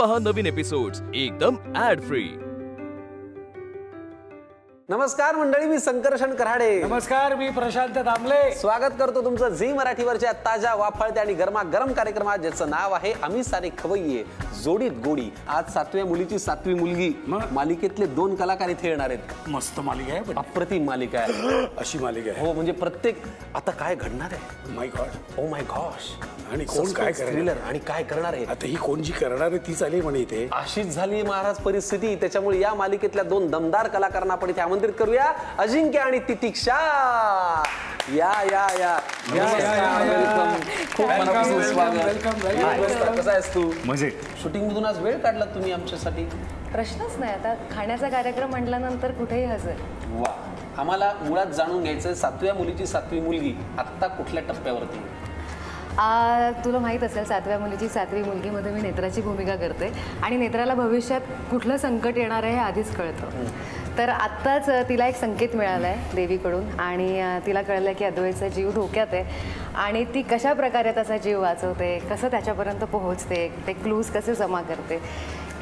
पहा नवीन एपिसोड्स एकदम add free. नमस्कार मंडळी, मी संकर्षण कराडे. नमस्कार, मी प्रशांत दामले. स्वागत करतो तुमचं झी मराठीवरच्या ताज्या वाफळत्या आणि गरमागरम कार्यक्रमात, ज्याचं नाव आहे आम्ही सारे खवय्ये जोडीत गोडी. आज 7व्या मुलीची 7वी मुलगी मालिकेतले 2 कलाकार इथे येणार आहेत. मस्त मालिका आहे, अप्रतिम मालिका आहे. अशी मालिका आहे. हो, म्हणजे प्रत्येक आता काय घडणार आहे. माय गॉड, ओ माय गॉश. आणि कोण काय थ्रिलर आणि काय करणार आहे. आता ही कोण जी करणार आहे तीच आली म्हणे इथे. अशीच झाली महाराज परिस्थिती. त्याच्यामुळे या मालिकेतल्या 2 दमदार कलाकारांना आपण इथे आमंत्रित करूया. अजिंक्य आणि तितिक्षा. या या या खूप मनापासून स्वागत. कसा आहेस तू? मजेत. शूटिंग मधून आज वेळ काढला तुम्ही आमच्यासाठी? प्रश्नच नाही. आता खाण्याचा कार्यक्रम म्हटल्यानंतर कुठेही हजर. वा. आम्हाला मुळात जाणून घ्यायचं, 7व्या मुलीची 7वी मुलगी आत्ता कुठल्या टप्प्यावरती? तुला माहीत असेल, 7व्या मुलीची 7वी मुलगीमध्ये मी नेत्राची भूमिका करते आणि नेत्राला भविष्यात कुठलं संकट येणार आहे हे आधीच कळतं. तर आत्ताच तिला एक संकेत मिळाला आहे देवीकडून आणि तिला कळलं की अद्वैतचा जीव धोक्यात आहे आणि ती कशा प्रकारे त्याचा जीव वाचवते, कसं त्याच्यापर्यंत पोहोचते, ते क्लूज कसे जमा करते,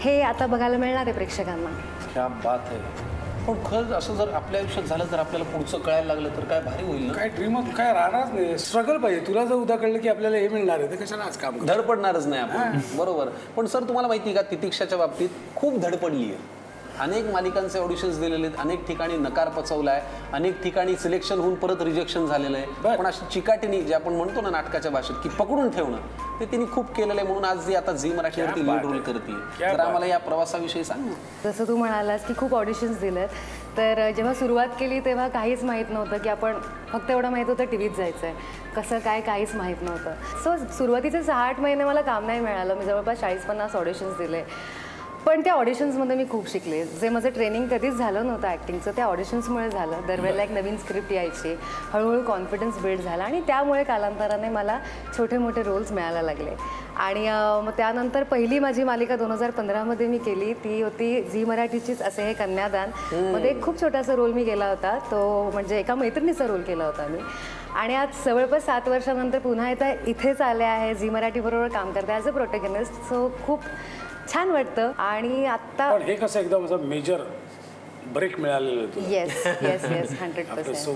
हे आता बघायला मिळणार आहे प्रेक्षकांना. क्या बात आहे. पण खरंच असं जर आपल्या आयुष्यात झालं, तर आपल्याला पुढचं कळायला लागलं तर काय भारी होईल ना. काय ड्रीम काय राहणारच नाही. स्ट्रगल पाहिजे. तुला जर उद्या कळलं की आपल्याला हे मिळणार आहे तर कशाला आज काम करतो? धडपडणारच नाही आपण. बरोबर. पण सर, तुम्हाला माहिती आहे का, तितिक्षाच्या बाबतीत खूप धडपडली आहे. अनेक मालिकांचे ऑडिशन्स दिलेले आहेत, अनेक ठिकाणी नकार पचवलाय, अनेक ठिकाणी सिलेक्शन होऊन परत रिजेक्शन झालेलं आहे. पण अशी चिकाटीनी, जे आपण म्हणतो ना नाटकाच्या भाषेत, की पकडून ठेवणं, ते तिने खूप केलेलं आहे. म्हणून आज ती आता झी मराठीवरती लीड रोल करते. तर आम्हाला या प्रवासाविषयी सांग ना. जसं तू म्हणालास की खूप ऑडिशन्स दिलेत, तर जेव्हा सुरुवात केली तेव्हा काहीच माहीत नव्हतं की आपण फक्त एवढं माहीत होतं टी व्हीत जायचं आहे, कसं काय काहीच माहीत नव्हतं. सो सुरुवातीचे 6-8 महिने मला काम नाही मिळालं. मी जवळपास 40-50 ऑडिशन्स दिले. पण त्या ऑडिशन्समध्ये मी खूप शिकले. जे माझं ट्रेनिंग कधीच झालं नव्हतं ॲक्टिंगचं, त्या ऑडिशन्समुळे झालं. दरवेळेला एक नवीन स्क्रिप्ट यायची, हळूहळू कॉन्फिडन्स बिल्ड झाला आणि त्यामुळे कालांतराने मला छोटे मोठे रोल्स मिळायला लागले. आणि मग त्यानंतर पहिली माझी मालिका 2015मध्ये मी केली. ती होती झी मराठीचीच असे हे कन्यादान मध्ये एक खूप छोटासा रोल मी केला होता. तो म्हणजे एका मैत्रिणीचा रोल केला होता मी. आणि आज जवळपास 7 वर्षानंतर पुन्हा एकदा इथेच आले आहे, झी मराठीबरोबर काम करते ॲज अ प्रोटॅगनिस्ट. सो खूप छान वाटतं. आणि आता हे कसं एकदम असं मेजर ब्रेक मिळालेलं. Yes yes yes 100%.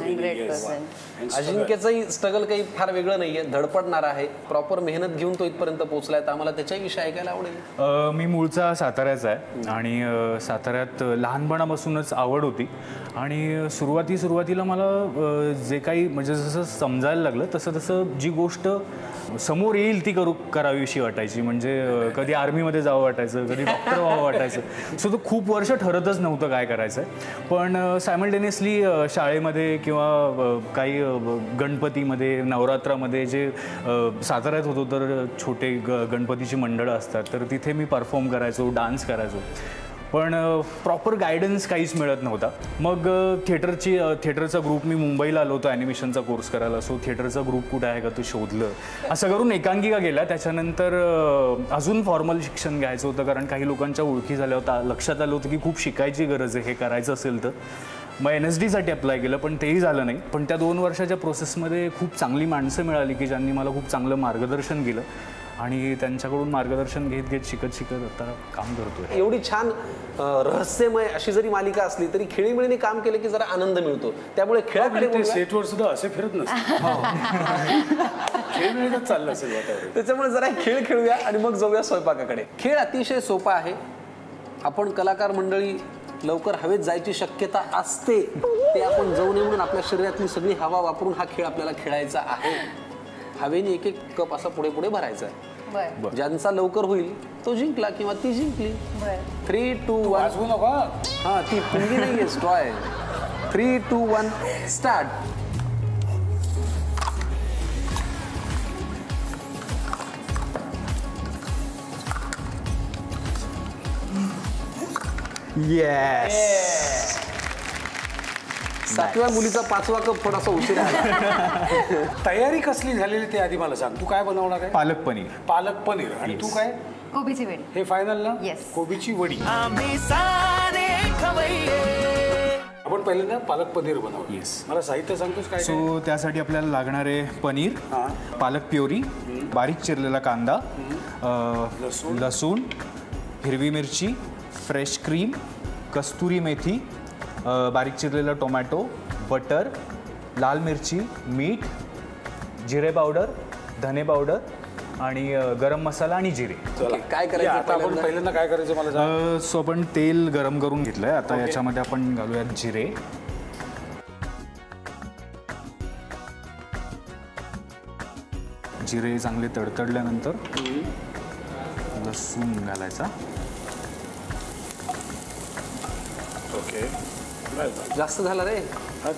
अजिंक्यचंही स्ट्रगल काही फार वेगळं नाहीये, धडपडणार आहे. प्रॉपर मेहनत घेऊन तो इथपर्यंत पोहोचलाय. तर आम्हाला त्याच्याविषयी ऐकायला आवडेल. मी मूळचा साताऱ्याचा आहे आणि साताऱ्यात लहानपणापासूनच आवड होती आणि सुरुवातीला मला जे काही म्हणजे जसं समजायला लागलं तसं जी गोष्ट समोर येईल ती करावीशी वाटायची. म्हणजे कधी आर्मीमध्ये जावं वाटायचं, कधी डॉक्टर व्हावं वाटायचं. सो तो खूप वर्ष ठरतच नव्हतं काय करायचं आहे. पण सायमल्टेनियसली शाळेमध्ये किंवा काही गणपतीमध्ये, नवरात्रामध्ये जे साताऱ्यात होतो तर छोटे गणपतीची मंडळं असतात, तर तिथे मी परफॉर्म करायचो, डान्स करायचो. पण प्रॉपर गायडन्स काहीच मिळत नव्हता. मग थिएटरचा ग्रुप, मी मुंबईला आलो होतो ॲनिमेशनचा कोर्स करायला. सो थिएटरचा ग्रुप कुठं आहे का तो शोधलं. असं करून एकांकिका गेला. त्याच्यानंतर अजून फॉर्मल शिक्षण घ्यायचं होतं, कारण काही लोकांच्या ओळखी झाल्या होत्या. लक्षात आलं होतं की खूप शिकायची गरज आहे हे करायचं असेल तर. मग NSDसाठी अप्लाय केलं, पण तेही झालं नाही. पण त्या 2 वर्षाच्या प्रोसेसमध्ये खूप चांगली माणसं मिळाली की ज्यांनी मला खूप चांगलं मार्गदर्शन केलं आणि त्यांच्याकडून मार्गदर्शन घेत शिकत आता काम करतोय. एवढी छान रहस्यमय अशी जरी मालिका असली तरी खेळीमेळीने काम केलं की जरा आनंद मिळतो. त्यामुळे खेळाकडे सेटवर सुद्धा असे फिरत नसते. खेळ चाललं असेल. त्याच्यामुळे जरा खेळ खेळूया आणि मग जाऊया स्वयंपाकाकडे. खेळ अतिशय सोपा आहे. आपण कलाकार मंडळी लवकर हवेत जायची शक्यता असते, ते आपण जाऊ नये म्हणून आपल्या शरीरातली सगळी हवा वापरून हा खेळ आपल्याला खेळायचा आहे. हवेने एक एक कप असा पुढे पुढे भरायचा आहे. ज्यांचा लवकर होईल तो जिंकला किंवा ती जिंकली. 3, 2, 1. हा, ती पुंगी नाहीये, स्ट्रॉ आहे. 3, 2, 1 स्टार्ट. येस. 7व्या मुलीचा 5वा कप थोडासा उशीर आला. तयारी कसली झालेली ते आधी मला सांग. तू काय बनवणार आहे? पालक पनीर. पालक पनीर. आणि तू काय? कोबीची वडी. हे फायनल ना? येस. कोबीची वडी. आपण पहिल्यांदा पालक पनीर बनवू. येस. मला साहित्य सांगतोस काय? सो त्यासाठी आपल्याला लागणार आहे पनीर, पालक प्युरी, बारीक चिरलेला कांदा, लसूण, हिरवी मिरची, फ्रेश क्रीम, कस्तुरी मेथी, बारीक चिरलेला टोमॅटो, बटर, लाल मिरची, मीठ, जिरे पावडर, धने पावडर आणि गरम मसाला आणि जिरे. ओके, काय या, करायचं आता आपण पहिल्यांदा काय करायचं मला सांग. सो आपण तेल गरम करून घेतलंय. आता याच्यामध्ये आपण घालूयात जिरे, जिरे चांगले तडतडल्यानंतर लसूण घालायचा. ओके, जास्त झाला रे.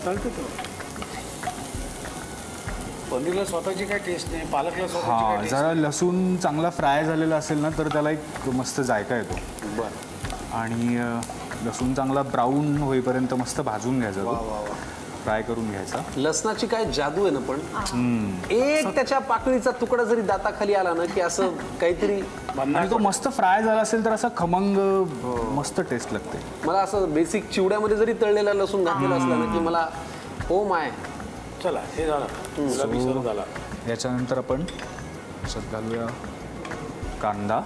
चालते तो. पनीरला स्वतःची काय टेस्ट नाही, पालकला स्वतःची काय हां, टेस्ट जरा लसूण चांगला फ्राय झालेला असेल ना तर त्याला एक मस्त जायका येतो. नाही. बरं. आणि लसूण चांगला ब्राऊन होईपर्यंत मस्त भाजून घ्यायचा, वा तो वा वा. फ्राय करून घ्यायचा. लसणाची काय जादू आहे ना. पण एक त्याच्या पाकळीचा तुकडा जरी दाताखाली आला ना की असं काहीतरी. आणि तो मस्त फ्राय झाला असेल तर असा खमंग मस्त टेस्ट लागते. मला असं बेसिक चिवड्यामध्ये जरी तळलेला लसूण घातलेला असला ना की मला ओ माय. चला, हे झालं. गुलाबी सर्व झाला. याच्यानंतर आपण याच्यात घालूया कांदा.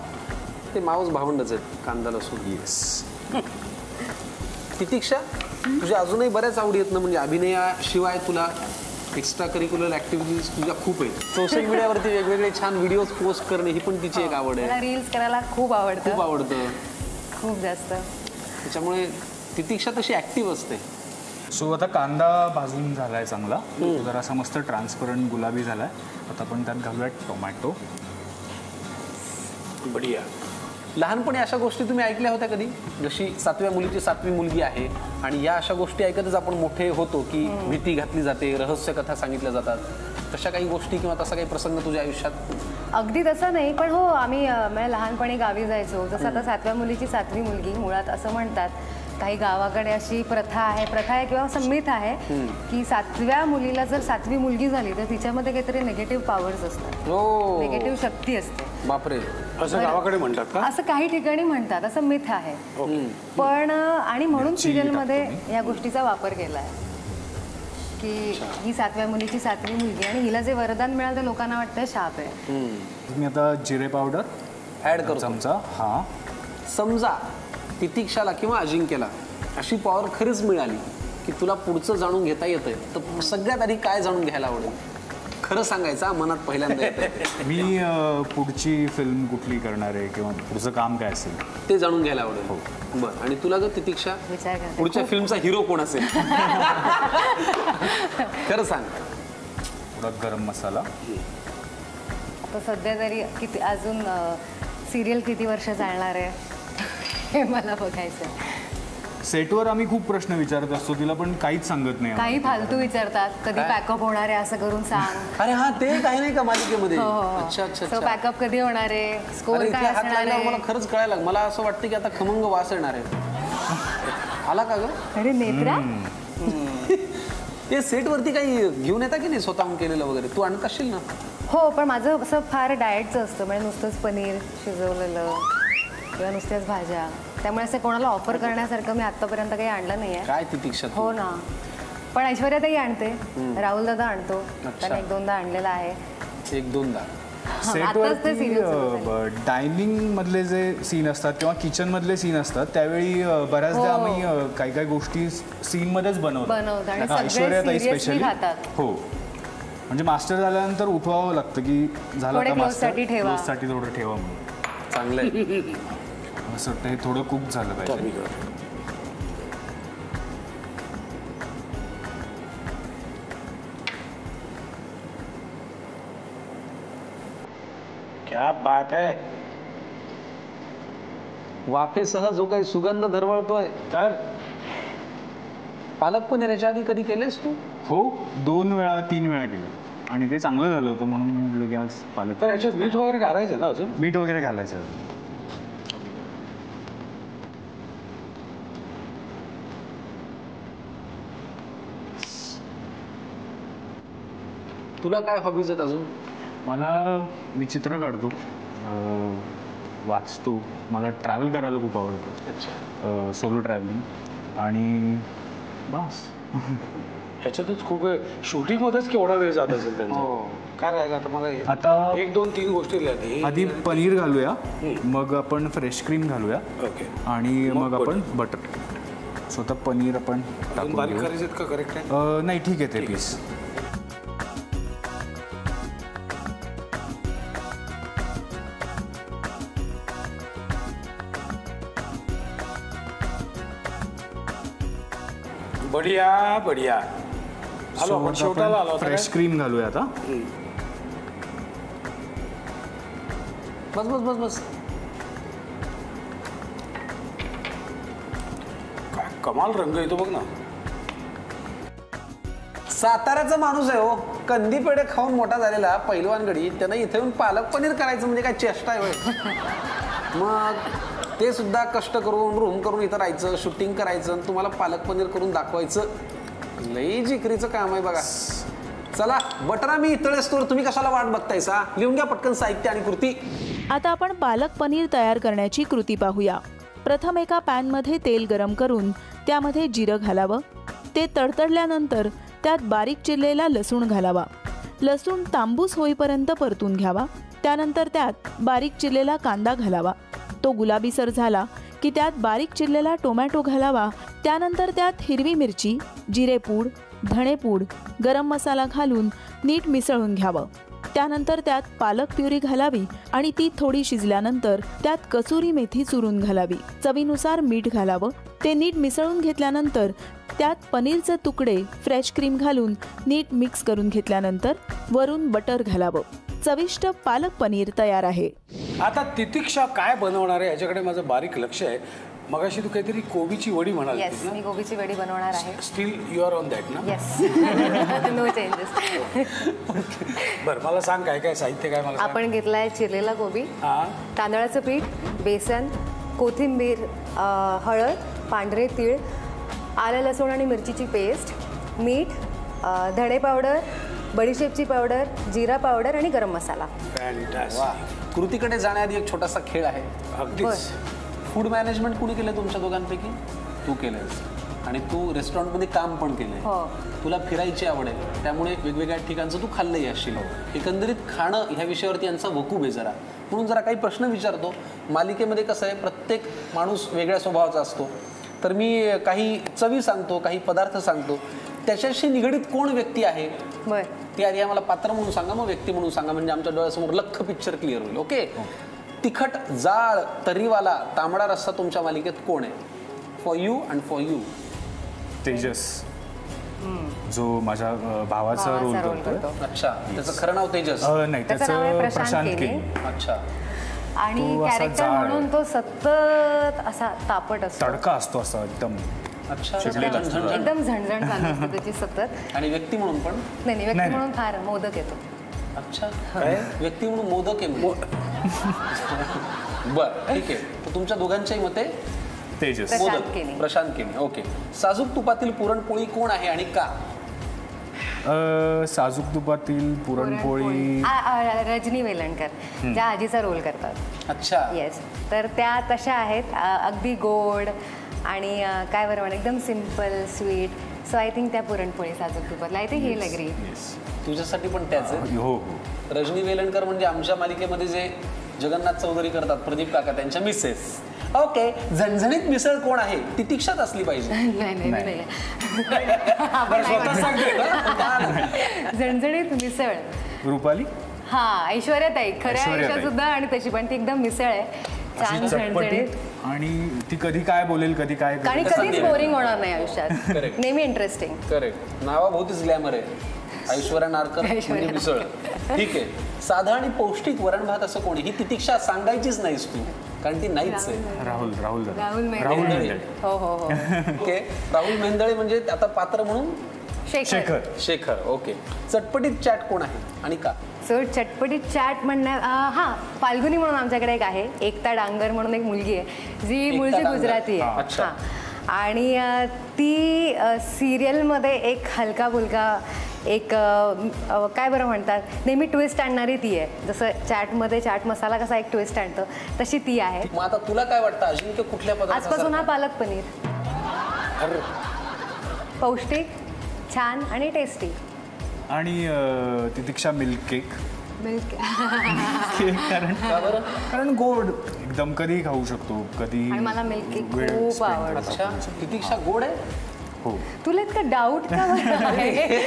ते मावस भावंडच आहेत कांदा लसूण. येस. तितिक्षा, तुझ्या अजूनही बऱ्याच आवडी आहेत ना. म्हणजे अभिनयाशिवाय तुला एक्स्ट्रा करिक्युलर ऍक्टिव्हिटीज तुझ्या खूप आहेत. सोशल मीडियावरती वेगवेगळे छान व्हिडिओज पोस्ट करणे ही पण तिची एक आवड मला आहे. रील्स करायला खूप आवडतं. खूप आवडतं. खूप जास्त. त्याच्यामुळे तितिक्षा तशी ऍक्टिव्ह असते. सो आता कांदा भाजून झालाय चांगला, तो जरासा मस्त ट्रान्सपरंट गुलाबी झालाय. आता आपण त्यात घालूया टोमॅटो. बढिया. लहानपणी अशा गोष्टी तुम्ही ऐकल्या होत्या कधी? जशी 7व्या मुलीची 7वी मुलगी आहे आणि या अशा गोष्टी ऐकतच आपण मोठे होतो की भीती घातली जाते, रहस्य कथा सांगितल्या जातात. तशा काही गोष्टी किंवा तसा काही प्रसंग तुझ्या आयुष्यात? अगदी तसं नाही, पण हो, आम्ही म्हणजे लहानपणी गावी जायचो. जसं आता 7व्या मुलीची 7वी मुलगी, मुळात असं म्हणतात काही गावाकडे अशी प्रथा आहे किंवा संमित आहे की 7व्या मुलीला जर 7वी मुलगी झाली तर तिच्यामध्ये काहीतरी निगेटिव्ह पॉवर्स असतात, हो. निगेटिव्ह शक्ती असते. बापरे. असं गावाकडे म्हणतात का? असं काही ठिकाणी म्हणतात, असं मिथ आहे. पण आणि म्हणून सिरियलमध्ये या गोष्टीचा वापर केला आहे की ही 7व्या मुलीची 7वी मुलगी आणि हिला जे वरदान मिळालं ते लोकांना वाटतं शाप आहे. मी आता जिरे पावडर ऍड करतो. चमचा. हा, समजा तितिक्षाला किंवा अजिंक्यला अशी पॉवर खरीच मिळाली की तुला पुढचं जाणून घेता येतंय, तर सगळ्यात आधी काय जाणून घ्यायला आवडेल? खरं सांगायचं, मनात पहिल्यांदा येतंय. मी पुढची फिल्म कुठली करणार आहे किंवा पुढचं काम काय असेल ते जाणून घ्यायला आवडेल. बरं. आणि तुला जर तितिक्षा विचार करते. पुढच्या फिल्मचा हिरो कोण असेल? खरं सांग. थोडा गरम मसाला. आता सध्या तरी किती अजून सिरियल किती वर्ष चालणार आहे हे मला बघायचं आहे. सेटवर आम्ही खूप प्रश्न विचारत असतो तिला, पण काहीच सांगत नाही. काही फालतू विचारतात, कधी पॅकअप होणार आहे असं करून सांग. अरे हा, ते काही नाही का मालिकेमध्ये? हो, हो. अच्छा अच्छा So, अच्छा. पॅकअप कधी होणार आहे, स्कोर अरे, काय इथे हात असणार लागल्यावर मला आहे. खरंच कळायला लागलं. मला असं वाटतं की आता खमंग वास येणार आहे. आला का ग? अरे नेत्रा, ते सेटवरती काही घेऊन येता की नाही स्वतःहून केलेलं वगैरे? तू आणत असशील ना? हो, पण माझं असं फार डाएटचं असतं. म्हणजे नुसतंच पनीर शिजवलेलं किंवा नुसत्याच भाज्या. त्यामुळे असं कोणाला ऑफर करण्यासारखं मी आतापर्यंत काही आणलं नाही आहे. काय तितिक्षा तू? हो ना, पण ऐश्वर्याताई आणते, राहुल दादा आणतो, त्याने 1-2दा आणलेला आहे. 1-2दा. आताच ते serial सुरू सेटवरती डायनिंग मधले जे सीन असतात किंवा किचन मधले सीन असतात त्यावेळी बऱ्याचदा आम्ही काही काही गोष्टी सीन मध्येच बनवतो आणि सगळे seriously खातात. हो, म्हणजे मास्टर झाल्यानंतर उठवावं लागतं की झालं थोडे आता close मास्टर, साठी ठेवा. close साठी थोडं ठेवा म्हणून. चांगलंय. असं वाटतं हे थोडं कुक झालं पाहिजे. क्या बात है. वाफेसह जो काही सुगंध दरवळतोय. तर पालक पनीर याच्या आधी कधी केलेस तू? हो, 2 वेळा 3 वेळा केलं आणि ते चांगलं झालं होतं म्हणून मी म्हटलं की आज पालक. तर याच्यात मीठ वगैरे घालायचं ना अजून? मीठ वगैरे घालायचं. तुला काय हॉबीज आहेत अजून? मी चित्र काढतो, वाचतो, मला ट्रॅव्हल करायला खूप आवडतं, सोलो ट्रॅव्हलिंग, आणि बस. ह्याच्यातच खूप शूटिंगमध्येच केवढा वेळ जात असेल त्यांचा. काय राहिलं आता मला आता 1 2 3 गोष्टी लिहिल्या. आधी पनीर घालूया, मग आपण फ्रेश क्रीम घालूया ओके. आणि मग आपण बटर. स्वतः पनीर आपण टाकून बारीक घेऊ. करायचे का करेक्ट आहे? नाही ठीक आहे ते पीस. बढिया बढिया. आलो आपण शेवटाला आलो होता फ्रेश क्रीम घालूया आता. बस बस बस बस. काय कमाल रंग येतो बघ ना. साताऱ्याचा माणूस आहे हो, कंदी पेढे खाऊन मोठा झालेला पैलवान गडी, त्यानं इथे येऊन पालक पनीर करायचं म्हणजे काय चेष्टा आहे होय? मग ते सुद्धा कष्ट करून रूम करून इथं राहायचं, शूटिंग करायचं, तुम्हाला पालक पनीर करून दाखवायचं. लई जिकरीचं काम आहे बघा. चला बटरा मी इतळेस तर तुम्ही कशाला वाट बघतायसा? लिहून घ्या पटकन साहित्य आणि कृती. आता आपण पालक पनीर तयार करण्याची कृती पाहूया. प्रथम एका पॅनमध्ये तेल गरम करून त्यामध्ये जिरं घालावं. ते तडतडल्यानंतर त्यात बारीक चिरलेला लसूण घालावा. लसूण तांबूस होईपर्यंत परतून घ्यावा. त्यानंतर त्यात बारीक चिरलेला कांदा घालावा. तो गुलाबीसर झाला की त्यात बारीक चिरलेला टोमॅटो घालावा. त्यानंतर त्यात हिरवी मिरची, जिरेपूड, धणेपूड, गरम मसाला घालून नीट मिसळून घ्यावं. त्यानंतर त्यात पालक प्युरी घालावी आणि ती थोडी शिजल्यानंतर त्यात कसुरी मेथी चुरून घालावी. चवीनुसार मीठ घालावं. ते नीट मिसळून घेतल्यानंतर त्यात पनीरचे तुकडे, फ्रेश क्रीम घालून नीट मिक्स करून घेतल्यानंतर वरून बटर घालावं. चविष्ट पालक पनीर तयार आहे. आता तितिक्षा काय बनवणार आहे याच्याकडे माझं बारीक लक्ष आहे. मगाशी तू काहीतरी कोबीची वडी म्हणाली येस, मी गोबीची वडी बनवणार आहे. Still you are on that ना? येस. No changes. बरं मला सांग काय काय साहित्य काय मला सांग. आपण घेतलाय चिरलेला गोबी, हां तांदळाचं पीठ, बेसन, कोथिंबीर, हळद, पांढरे तीळ, आलं लसूण आणि मिरचीची पेस्ट, मीठ, धणे पावडर, बडीशेपची पावडर, जिरा पावडर आणि गरम मसाला. फॅन्टास्टिक. कृतीकडे जाण्याआधी एक छोटासा खेळ आहे. अगदीच. फूड मॅनेजमेंट कुणी केलं तुमच्या दोघांपैकी? तू केलंयस आणि तू रेस्टॉरंटमध्ये काम पण केलंय. हो. तुला फिरायची आवड आहे, त्यामुळे वेगवेगळ्या ठिकाणचं तू खाल्लंही असशील. एकंदरीत खाणं ह्या विषयावरती यांचा वकूब आहे जरा, म्हणून जरा काही प्रश्न विचारतो. मालिकेमध्ये कसं आहे, प्रत्येक माणूस वेगळ्या स्वभावाचा असतो. तर मी काही चवी सांगतो, काही पदार्थ सांगतो, त्याच्याशी निगडीत कोण व्यक्ती आहे बर, ती आधी आम्हाला पात्र म्हणून सांगा, मग व्यक्ती म्हणून सांगा, म्हणजे आमच्या डोळ्यासमोर लख्ख पिक्चर क्लिअर होईल. ओके. तिखट, जाळ, तर्रीवाला, तांबडा रस्सा तुमच्या मालिकेत कोण आहे? For you and for you. Tejas, जो माझ्या भावाचा रोल करतो. अच्छा, त्याचं खरं नाव तेजस? नाही, त्याचं नाव आहे त्याचं प्रशांत प्रशांत केनी. केनी. अच्छा. आणि तो असा कॅरेक्टर जाड म्हणून तो सतत असा तापट असतो. तडका असतो असा एकदम. अच्छा, चिडलेला असतो. झणझण. एकदम झणझण चालू असते त्याची सतत. आणि व्यक्ती म्हणून पण? नाही, व्यक्ती नाही. म्हणून फार मोदक येतो. अच्छा, व्यक्ती म्हणून मोदक आहे. बर, ठीक आहे. तर तुमच्या दोघांच्याही मते तेजस. प्रशांत मोदक. केनी. प्रशांत केनी. ओके. साजूक तुपातील पुरणपोळी कोण आहे आणि का? साजूक तुपातील पुरणपोळी रजनी वेलणकर, ज्या आजीचा रोल करतात. अच्छा. येस. तर त्या तशा आहेत, अगदी गोड आणि काय बरं म्हणा, एकदम simple sweet. So I think त्या पुरणपोळी साजूक तुपातला. I think he'll agree. तुझ्यासाठी पण त्याच आहे. हो. रजनी वेलणकर म्हणजे आमच्या मालिकेमध्ये जे जगन्नाथ चौधरी करतात, प्रदीप काका, त्यांच्या मिसेस. ओके. झणझणीत मिसळ कोण आहे? तितिक्षाच असली पाहिजे. नाही. आपण झणझणीत मिसळ. रुपाली. हा, ऐश्वर्याताई. खऱ्या ऐश्वर्याताई. आयुष्यात सुद्धा आणि तशी पण ती एकदम मिसळ आहे. छान झणझणीत. आणि ती कधी काय बोलेल, कधी काय करेल. आणि कधीच बोरिंग होणार नाही आयुष्यात. Correct. नेहमी इंटरेस्टिंग. करेक्ट. नावाभोवतीच ग्लॅमर आहे. ऐश्वर्या नारकर म्हणजे मिसळ. ठीक आहे. साधा आणि पौष्टिक वरण भात असं कोणी? ही तितिक्षा सांगायचीच नाहीस तू, कारण ती नाहीच आहे. राहुल राहुल मेहंदळे. हो. ओके. राहुल मेहंदळे म्हणजे आता पात्र म्हणून शेखर. शेखर. ओके. चटपटीत चॅट कोण आहे आणि का? सो चटपटीत चॅट म्हणण्यात हां, फाल्गुनी म्हणून आमच्याकडे एक आहे, एकता डांगर म्हणून एक मुलगी आहे, जी मूळची डांगर. गुजराती आहे. अच्छा. आणि ती सिरियलमध्ये एक हलका फुलका एक काय बरं म्हणतात, नेहमी ट्विस्ट आणणारी ती आहे. जसं चॅटमध्ये चाट मसाला कसा एक ट्विस्ट आणतो, तशी ती आहे. मग आता तुला काय वाटतं, अजिंक्य कुठल्या आजपासून हा पदार्थाचा? पालक पनीर. पौष्टिक, छान आणि टेस्टी. आणि तितिक्षा मिल्क केक. मिल्क केक कारण गोड एकदम कधी खाऊ शकतो, कधी आणि मला मिल्क केक वेळ खूप spend आवडतो. करू अच्छा शकतो. तितिक्षा गोड आहे. हो. तुला इतका डाऊट का बरं आहे?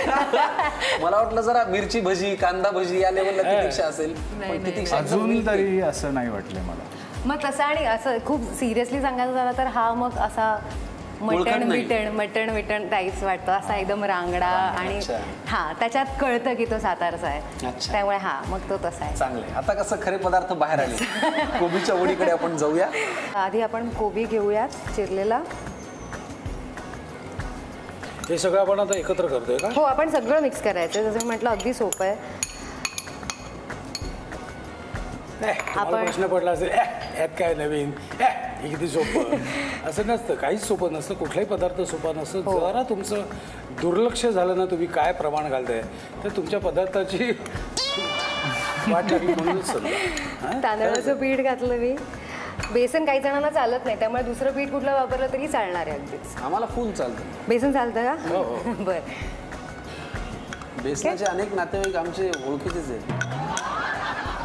मला वाटलं जरा मिरची भजी, कांदा भजी या लेवलला तितिक्षा असेल, पण तितिक्षा एकदम अजून milk तरी असं नाही वाटलंय मला. मग तसं आणि असं खूप सिरियसली सांगायचं झालं तर हा मग असा ओळखत नाही. मटण विटण टाईप्स वाटतो, असा एकदम रांगडा आणि अच्छा. हा त्याच्यात कळतं की तो सातारचा आहे, अच्छा. त्यामुळे हा मग तो तसा आहे. चांगलं आहे. आता कसं खरे पदार्थ बाहेर आले, कोबीच्या वडीकडे आपण जाऊया. आधी आपण कोबी घेऊयात चिरलेला. हे सगळं आपण आता एकत्र करतोय का? हो, आपण सगळं मिक्स करायचं. जसं मी म्हटलं अगदी सोपं आहे. तुम्हाला आपण- प्रश्न पडला असेल यात काय नवीन, हे किती सोपं. असं नसतं, काहीच सोपं नसतं, कुठलाही पदार्थ सोपा नसतं. जरा तुमचं दुर्लक्ष झालं ना, तुम्ही काय प्रमाण घालताय तर तुमच्या पदार्थाची वाट लागली म्हणूनच समजा. तांदळाचं पीठ घातलं मी. बेसन काही जणांना चालत नाही, त्यामुळे दुसरं पीठ कुठलं वापरलं तरी चालणार आहे अगदीच. आम्हाला फुल चालतं. बेसन चालतं का? बरं. बेसनाचे अनेक नातेवाईक आमचे ओळखीचेच आहेत.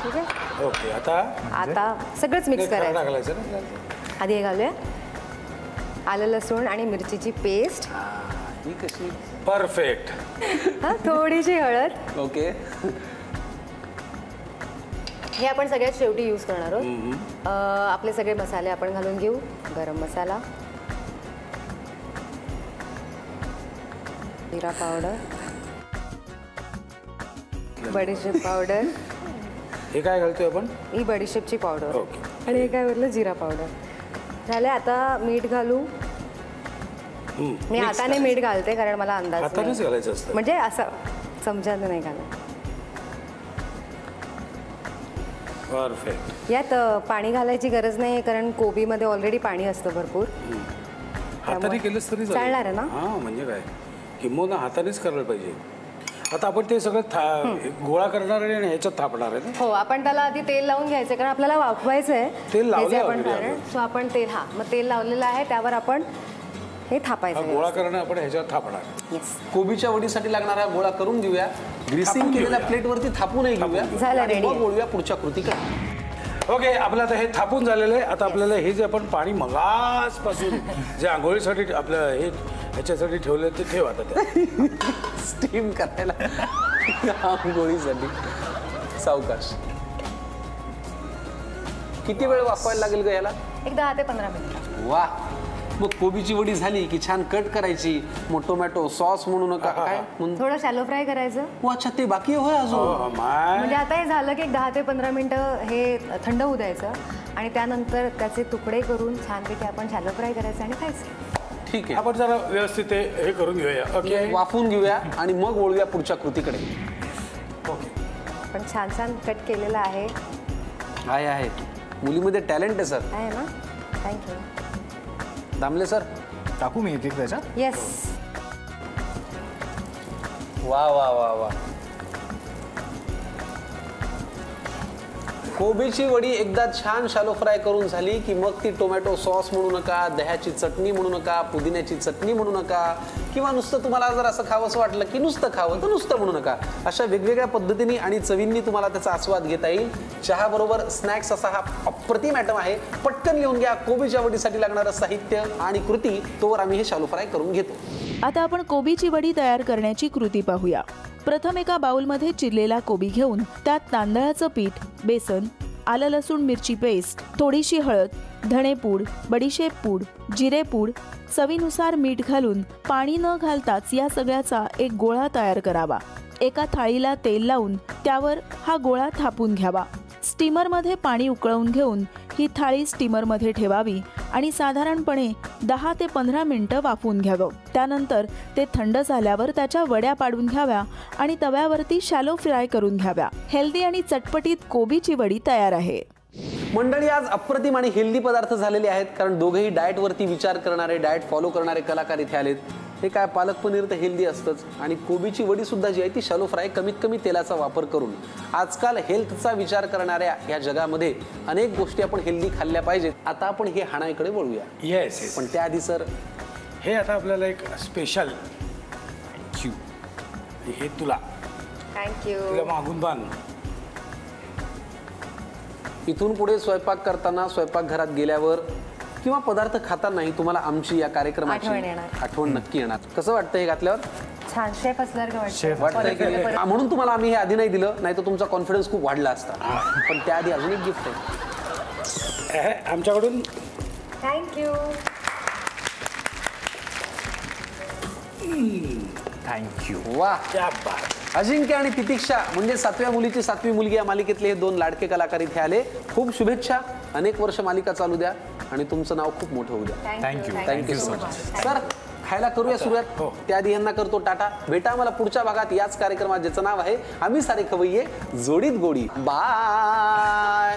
ठीक आहे. ओके, आता सगळंच मिक्स करायचं. घालायचं ना. आधी हे घालूया आलं लसूण आणि मिरचीची पेस्ट. ही कशी? परफेक्ट. हा, थोडीशी हळद. ओके. हे आपण सगळ्यात शेवटी यूज करणार आहोत. आपले सगळे मसाले आपण घालून घेऊ. गरम मसाला, जिरा पावडर, बडीशेप पावडर. हे काय घालतोय आपण? ही बडीशेपची पावडर. ओके. आणि हे काय म्हटलं, जिरा पावडर. झालं. आता मीठ घालू. मी हाताने मीठ घालते कारण मला अंदाज हातानेच नाही. घालायचं असतं. म्हणजे असं चमच्याने नाही घालत. परफेक्ट. यात पाणी घालायची गरज नाही कारण कोबीमध्ये ऑलरेडी पाणी असतं भरपूर. हाताने केलंच तरी चालणार आहे ना? हां, म्हणजे काय, किंबहुना हातानेच करायला पाहिजे. आता आपण ते सगळं गोळा करणार आहे आणि ह्याच्यात थापणार आहे ना. हो, आपण त्याला आधी तेल लावून घ्यायचं कारण आपल्याला वाफवायचं आहे. तेल हे लावलंय जे आपण already करणार. आपण. सो आपण तेल मग तेल लावलेलं आहे, त्यावर आपण हे हा थापायचं. गोळा करणं आपण ह्याच्यात थापणार. येस. कोबीच्या वडीसाठी लागणारा गोळा करून घेऊया. ग्रीसिंग थापून केलेल्या घेऊया. प्लेटवरती थापूनही घेऊया. झालं, आणि ready मग आहे. वळूया पुढच्या कृतीकडे. ओके, आपलं आता हे थापून झालेलं आहे. आता आपल्याला हे जे आपण पाणी मगासपासून जे आंघोळीसाठी आपलं हे ह्याच्यासाठी ठेवलं ते ठेव आता ते. स्टीम करायला आंघोळीसाठी. सावकाश. किती वेळ वाफवायला लागेल ग याला? एक 10 ते 15 मिनिट. वा. मग कोबीची वडी झाली की छान कट करायची. मग टोमॅटो सॉस म्हणू नका काय म्हणून. थोडं शॅलो फ्राय करायचं. अच्छा, ते बाकी होय अजून. म्हणजे आता हे झालं की एक 10 ते 15 मिनिटं हे थंड होऊ द्यायचं आणि त्यानंतर त्याचे तुकडे करून छानपैकी आपण शॅलो फ्राय करायचं आणि खायचं. ठीक आहे. आपण जरा व्यवस्थित हे करून घेऊया. ओके, वाफवून घेऊया आणि मग वळूया पुढच्या कृतीकडे. ओके. पण छान छान कट केलेलं आहे. आहे. मुलीमध्ये टॅलेंट आहे सर. आहे ना? थँक्यू. दामले सर. टाकू मी एक एक त्याच्यात. येस. वा वा वा वा. कोबीची वडी एकदा छान शालो फ्राय करून झाली की मग ती टोमॅटो सॉस म्हणू नका, दह्याची चटणी म्हणू नका, पुदिन्याची चटणी म्हणू नका, किंवा नुसतं तुम्हाला जर असं खावंसं वाटलं की नुसतं खावं तर नुसतं म्हणू नका. अशा वेगवेगळ्या पद्धतीने आणि चवींनी तुम्हाला त्याचा आस्वाद घेता येईल. चहाबरोबर स्नॅक्स असा हा अप्रतिम आयटम आहे. पटकन घेऊन घ्या कोबीच्या वडीसाठी लागणारं साहित्य आणि कृती. तोवर आम्ही हे शालो फ्राय करून घेतो. आता आपण कोबीची वडी तयार करण्याची कृती पाहूया. प्रथम एका बाउलमध्ये चिरलेला कोबी घेऊन त्यात तांदळाचं पीठ, बेसन, आलं लसूण मिरची पेस्ट, थोडीशी हळद, धणेपूड, बडीशेप पूड, जिरेपूड, चवीनुसार मीठ घालून पाणी न घालताच या सगळ्याचा एक गोळा तयार करावा. एका थाळीला तेल लावून त्यावर हा गोळा थापून घ्यावा. स्टीमरमध्ये पाणी उकळवून घेऊन ही थाळी स्टीमरमध्ये ठेवावी आणि साधारणपणे 10 ते 15 मिनिटं वाफवून घ्यावं. त्यानंतर ते थंड झाल्यावर त्याच्या वड्या पाडून घ्याव्या आणि तव्यावरती शॅलो फ्राय करून घ्याव्या. हेल्दी आणि चटपटीत कोबीची वडी तयार आहे. मंडळी, आज अप्रतिम आणि हेल्दी पदार्थ झालेले आहेत कारण दोघेही डाएटवरती विचार करणारे, डाएट फॉलो करणारे कलाकार इथे आलेत. हे काय, पालक पनीर तर हेल्दी असतंच आणि कोबीची वडी सुद्धा जी आहे ती शॅलो फ्राय कमीत कमी तेलाचा वापर करून. आजकाल हेल्थचा विचार करणाऱ्या या जगामध्ये अनेक गोष्टी आपण हेल्दी खाल्ल्या पाहिजेत. आता आपण हे हाणाकडे वळूया. येस. पण त्याआधी सर, हे आता आपल्याला एक स्पेशल हे तुला थँक्यू. मागून बांध. इथून पुढे स्वयंपाक करताना, स्वयंपाकघरात गेल्यावर किंवा पदार्थ खातानाही तुम्हाला आमची या कार्यक्रमाची आठवण येणार. आठवण नक्की येणार. कसं वाटतं हे घातल्यावर? छान शेफ असल्यासारखं शेफ वाटतंय की म्हणून तुम्हाला आम्ही हे आधी नाही दिलं, नाही तर तुमचा कॉन्फिडन्स खूप वाढला असता. पण त्याआधी अजून एक गिफ्ट आहे. आमच्याकडून थँक्यू. थँक्यू. वा, क्या बात. अजिंक्य आणि तितिक्षा म्हणजे 7व्या मुलीची 7वी मुलगी या मालिकेतले हे 2 लाडके कलाकार इथे आले. खूप शुभेच्छा. अनेक वर्ष मालिका चालू द्या आणि तुमचं नाव खूप मोठं होऊ द्या. Thank you. Thank you so much. Sir, खायला करूया सुरुवात. त्याआधी यांना करतो टाटा. भेटा आम्हाला पुढच्या भागात याच कार्यक्रमात, ज्याचं नाव आहे आम्ही सारे खवय्ये जोडीत गोडी. बाय.